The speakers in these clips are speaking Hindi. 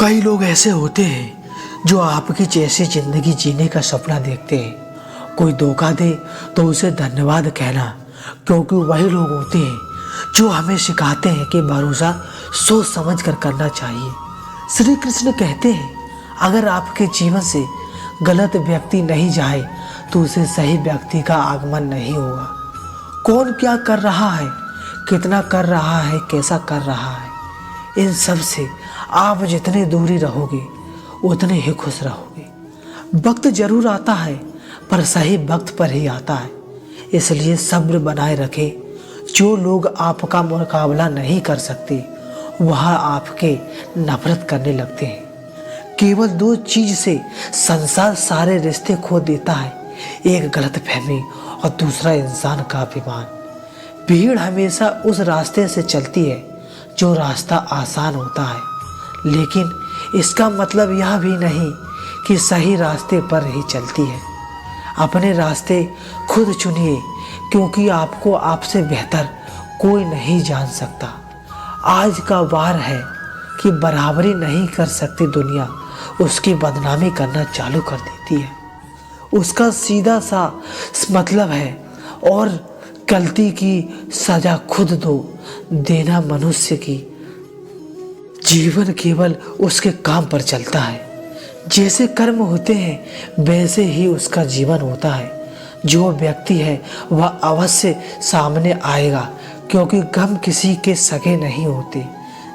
कई लोग ऐसे होते हैं जो आपकी जैसी जिंदगी जीने का सपना देखते हैं। कोई धोखा दे तो उसे धन्यवाद कहना, क्योंकि वही लोग होते हैं जो हमें सिखाते हैं कि भरोसा सोच समझ कर करना चाहिए। श्री कृष्ण कहते हैं, अगर आपके जीवन से गलत व्यक्ति नहीं जाए तो उसे सही व्यक्ति का आगमन नहीं होगा। कौन क्या कर रहा है, कितना कर रहा है, कैसा कर रहा है, इन सब से आप जितनी दूरी रहोगे उतने ही खुश रहोगे। वक्त जरूर आता है पर सही वक्त पर ही आता है, इसलिए सब्र बनाए रखें। जो लोग आपका मुकाबला नहीं कर सकते वह आपके नफरत करने लगते हैं। केवल दो चीज से संसार सारे रिश्ते खो देता है, एक गलतफहमी और दूसरा इंसान का अभिमान। भीड़ हमेशा उस रास्ते से चलती है जो रास्ता आसान होता है, लेकिन इसका मतलब यह भी नहीं कि सही रास्ते पर ही चलती है। अपने रास्ते खुद चुनिए, क्योंकि आपको आपसे बेहतर कोई नहीं जान सकता। आज का वार है कि बराबरी नहीं कर सकती दुनिया, उसकी बदनामी करना चालू कर देती है। उसका सीधा सा मतलब है, और गलती की सजा खुद दो देना मनुष्य की जीवन केवल उसके काम पर चलता है। जैसे कर्म होते हैं वैसे ही उसका जीवन होता है। जो व्यक्ति है वह अवश्य सामने आएगा, क्योंकि गम किसी के सगे नहीं होते।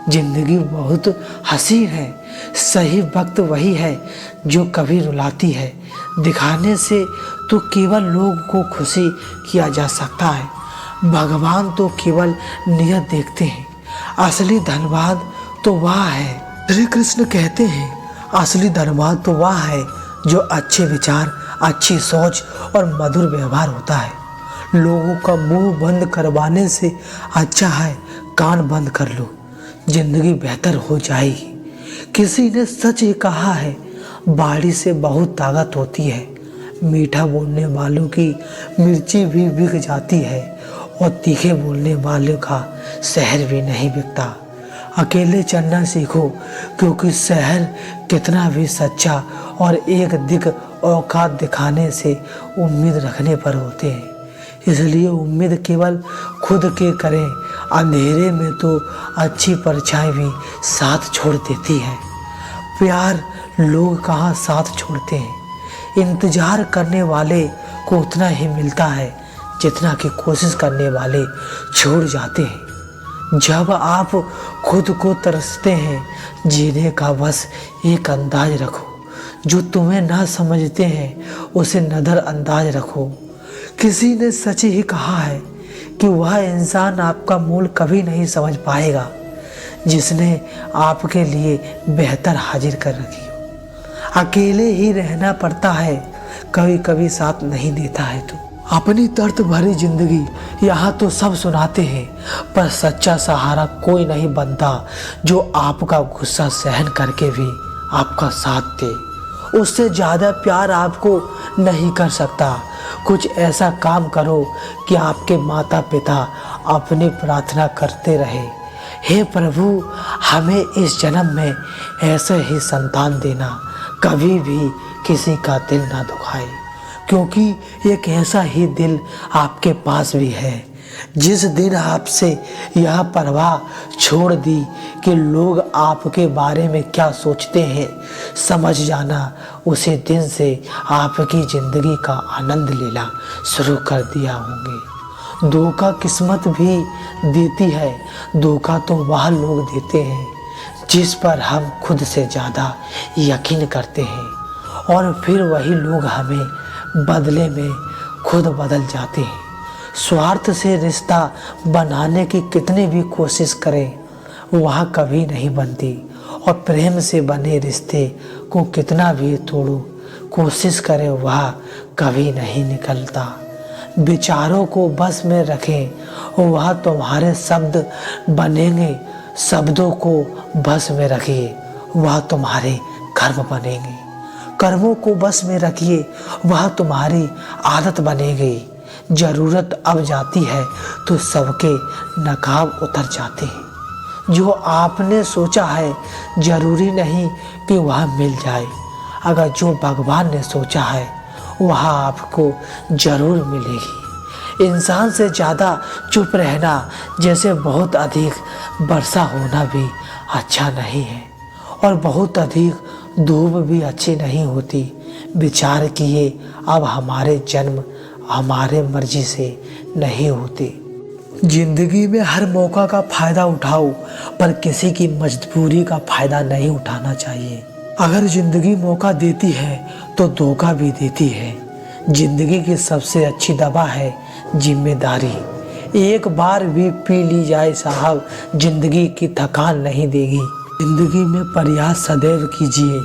जिंदगी बहुत हसीन है, सही वक्त वही है जो कभी रुलाती है। दिखाने से तो केवल लोग को खुशी किया जा सकता है, भगवान तो केवल नियत देखते हैं। असली धनवान तो वह है, श्री कृष्ण कहते हैं, असली धनवान तो वह है जो अच्छे विचार, अच्छी सोच और मधुर व्यवहार होता है। लोगों का मुंह बंद करवाने से अच्छा है कान बंद कर लो, जिंदगी बेहतर हो जाएगी। किसी ने सच ही कहा है, बाड़ी से बहुत ताकत होती है। मीठा बोलने वालों की मिर्ची भी बिक जाती है, और तीखे बोलने वालों का शहर भी नहीं बिकता। अकेले चलना सीखो, क्योंकि शहर कितना भी सच्चा और एक दिग औकात दिखाने से उम्मीद रखने पर होते हैं। इसलिए उम्मीद केवल खुद के करें, अंधेरे में तो अच्छी परछाई भी साथ छोड़ देती है। प्यार लोग कहाँ साथ छोड़ते हैं। इंतजार करने वाले को उतना ही मिलता है जितना कि कोशिश करने वाले छोड़ जाते हैं। जब आप खुद को तरसते हैं, जीने का बस एक अंदाज रखो। जो तुम्हें ना समझते हैं उसे नज़रअंदाज रखो। किसी ने सच ही कहा है कि वह इंसान आपका मूल कभी नहीं समझ पाएगा जिसने आपके लिए बेहतर हाजिर कर रखी हो। अकेले ही रहना पड़ता है, कभी कभी साथ नहीं देता है तो। अपनी दर्द भरी जिंदगी यहाँ तो सब सुनाते हैं, पर सच्चा सहारा कोई नहीं बनता जो आपका गुस्सा सहन करके भी आपका साथ दे। उससे ज़्यादा प्यार आपको नहीं कर सकता। कुछ ऐसा काम करो कि आपके माता पिता अपनी प्रार्थना करते रहे, हे प्रभु हमें इस जन्म में ऐसे ही संतान देना, कभी भी किसी का दिल ना दुखाए। क्योंकि एक ऐसा ही दिल आपके पास भी है। जिस दिन आपसे यह परवाह छोड़ दी कि लोग आपके बारे में क्या सोचते हैं, समझ जाना उसी दिन से आपकी ज़िंदगी का आनंद लेना शुरू कर दिया होंगे। धोखा किस्मत भी देती है, धोखा तो वह लोग देते हैं जिस पर हम खुद से ज़्यादा यकीन करते हैं, और फिर वही लोग हमें बदले में खुद बदल जाते हैं। स्वार्थ से रिश्ता बनाने की कितनी भी कोशिश करें वह कभी नहीं बनती, और प्रेम से बने रिश्ते को कितना भी तोड़ो कोशिश करें वह कभी नहीं निकलता। विचारों को बस में रखें, वह तुम्हारे शब्द बनेंगे। शब्दों को बस में रखिए, वह तुम्हारे कर्म बनेंगे। कर्मों को बस में रखिए, वह तुम्हारी आदत बनेगी। ज़रूरत अब जाती है तो सबके नकाब उतर जाते हैं। जो आपने सोचा है जरूरी नहीं कि वह मिल जाए। अगर जो भगवान ने सोचा है वह आपको जरूर मिलेगी। इंसान से ज़्यादा चुप रहना जैसे बहुत अधिक वर्षा होना भी अच्छा नहीं है और बहुत अधिक धूप भी अच्छी नहीं होती। विचार किए, अब हमारे जन्म हमारे मर्जी से नहीं होते। जिंदगी में हर मौका का फ़ायदा उठाओ, पर किसी की मजबूरी का फ़ायदा नहीं उठाना चाहिए। अगर ज़िंदगी मौका देती है तो धोखा भी देती है। ज़िंदगी की सबसे अच्छी दवा है जिम्मेदारी। एक बार भी पी ली जाए साहब, ज़िंदगी की थकान नहीं देगी। ज़िंदगी में प्रयास सदैव कीजिए,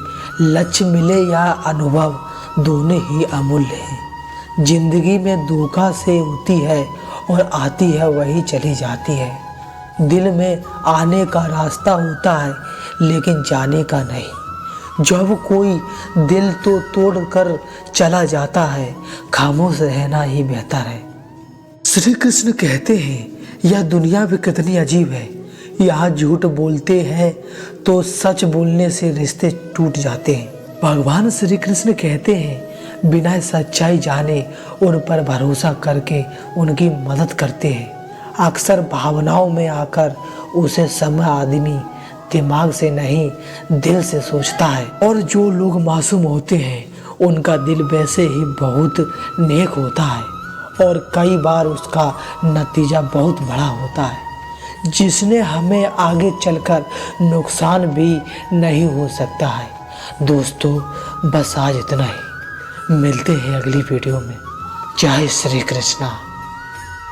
लक्ष्य मिले या अनुभव दोनों ही अमूल्य हैं। ज़िंदगी में धोखा से होती है और आती है वही चली जाती है। दिल में आने का रास्ता होता है लेकिन जाने का नहीं। जब कोई दिल तो तोड़ कर चला जाता है, खामोश रहना ही बेहतर है। श्री कृष्ण कहते हैं यह दुनिया भी कितनी अजीब है। यहाँ झूठ बोलते हैं तो सच बोलने से रिश्ते टूट जाते हैं। भगवान श्री कृष्ण कहते हैं बिना सच्चाई जाने उन पर भरोसा करके उनकी मदद करते हैं। अक्सर भावनाओं में आकर उसे समय आदमी दिमाग से नहीं दिल से सोचता है। और जो लोग मासूम होते हैं उनका दिल वैसे ही बहुत नेक होता है और कई बार उसका नतीजा बहुत बड़ा होता है, जिसने हमें आगे चलकर नुकसान भी नहीं हो सकता है। दोस्तों बस आज इतना ही, मिलते हैं अगली वीडियो में। जय श्री कृष्णा।